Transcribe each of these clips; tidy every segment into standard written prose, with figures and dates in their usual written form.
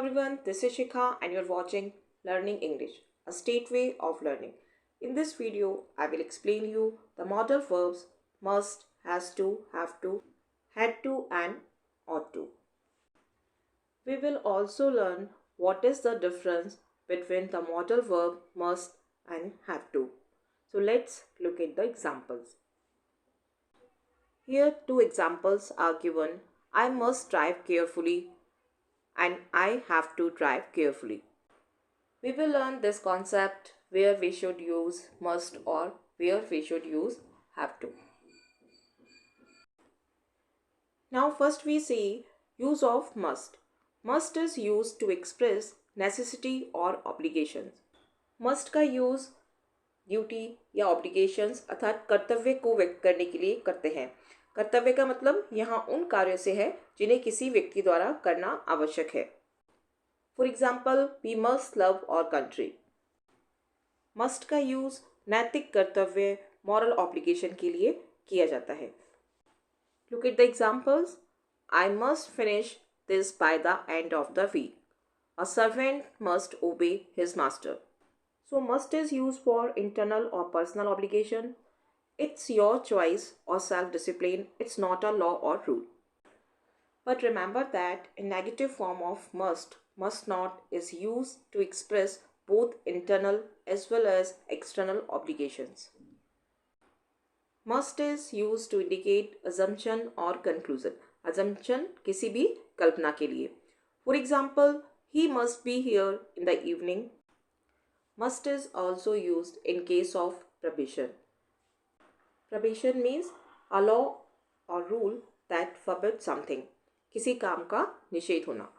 everyone, this is Shikha and you're watching Learning English, a state way of learning. In this video, I will explain you the modal verbs must, has to, have to, had to and ought to. We will also learn what is the difference between the modal verb must and have to. So let's look at the examples. Here two examples are given. I must drive carefully and I have to drive carefully. We will learn this concept where we should use must or where we should use have to. Now first we see use of must. Must is used to express necessity or obligations. Must का use duty या obligations अर्थात कर्तव्य को व्यक्त करने के लिए करते हैं. कर्तव्य का मतलब यहाँ उन कार्यों से है जिन्हें किसी व्यक्ति द्वारा करना आवश्यक है. For example, we must love our country. Must का यूज नैतिक कर्तव्य मॉरल ऑब्लिगेशन के लिए किया जाता है. Look at the examples. I must finish this by the end of the week. A servant must obey his master. So must is used for internal or personal obligation. It's your choice or self-discipline. It's not a law or rule. But remember that in negative form of must not is used to express both internal as well as external obligations. Must is used to indicate assumption or conclusion. Assumption किसी भी कल्पना के लिए. For example, he must be here in the evening. Must is also used in case of prohibition. Prohibition means a law or rule that forbids something. किसी काम का निषेध होना.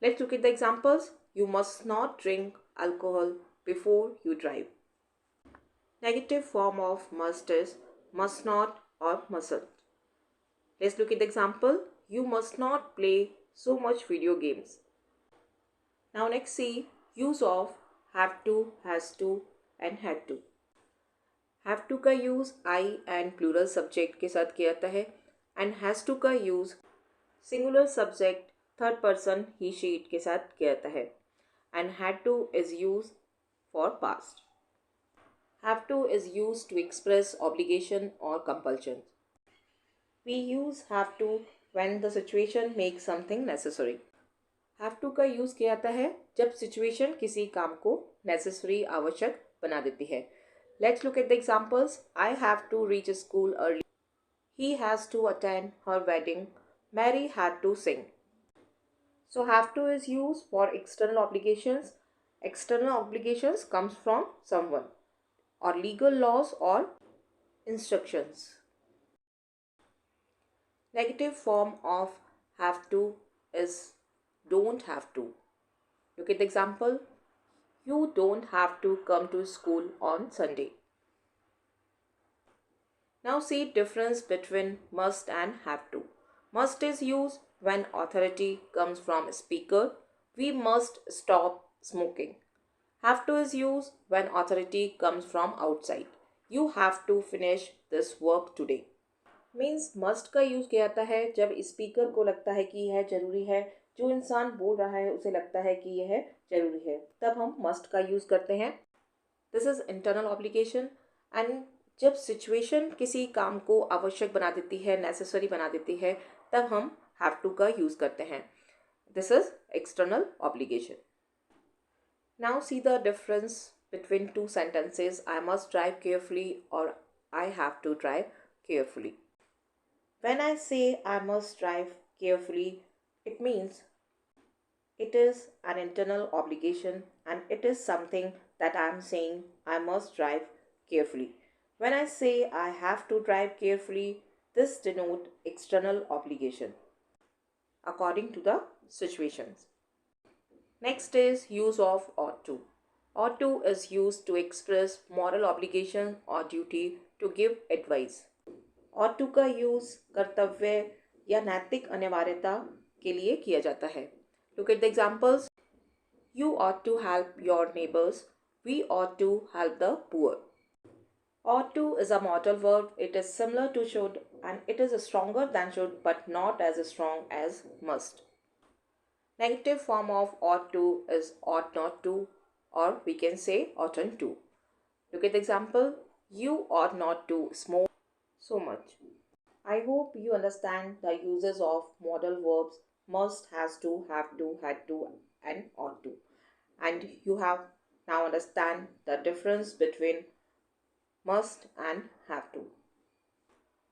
Let's look at the examples. You must not drink alcohol before you drive. Negative form of must is must not or mustn't. Let's look at the example. You must not play so much video games. Now next see use of have to, has to and had to. Have to का use I and plural subject के साथ किया जाता है and has to का use singular subject third person he she it के साथ किया जाता है and had to is used for past. Have to is used to express obligation or compulsion. We use have to when the situation makes something necessary. Have to का use किया जाता है जब सिचुएशन किसी काम को necessary आवश्यक बना देती है. Let's look at the examples. I have to reach school early. He has to attend her wedding. Mary had to sing. So have to is used for external obligations. External obligations comes from someone or legal laws or instructions. Negative form of have to is don't have to. Look at the example. You don't have to come to school on Sunday. Now see difference between must and have to. Must is used when authority comes from speaker. We must stop smoking. Have to is used when authority comes from outside. You have to finish this work today. Means must का use किया जाता है जब speaker को लगता है कि यह ज़रूरी है. जो इंसान बोल रहा है उसे लगता है कि यह ज़रूरी है, तब हम मस्ट का यूज़ करते हैं. This is internal obligation. And जब सिचुएशन किसी काम को आवश्यक बना देती है, नेसेसरी बना देती है, तब हम हैव टू का यूज़ करते हैं. This is external obligation. Now see the difference between two sentences. I must drive carefully और I have to drive carefully. When I say I must drive carefully, it means it is an internal obligation and it is something that I am saying I must drive carefully. When I say I have to drive carefully, this denotes external obligation according to the situations. Next is use of ought to. Ought to is used to express moral obligation or duty to give advice. ought to का use कर्तव्य या नैतिक अनिवार्यता के लिए किया जाता है. Look at the examples. You ought to help your neighbors. We ought to help the poor. Ought to is a modal verb. It is similar to should and it is stronger than should but not as strong as must. Negative form of ought to is ought not to, or we can say oughtn't to. Look at the example. You ought not to smoke so much. I hope you understand the uses of modal verbs must, has to, have to, had to, and ought to. And you have now understand the difference between must and have to.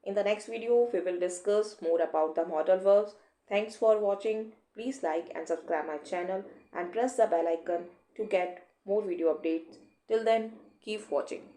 In the next video, we will discuss more about the modal verbs. Thanks for watching. Please like and subscribe my channel and press the bell icon to get more video updates. Till then, keep watching.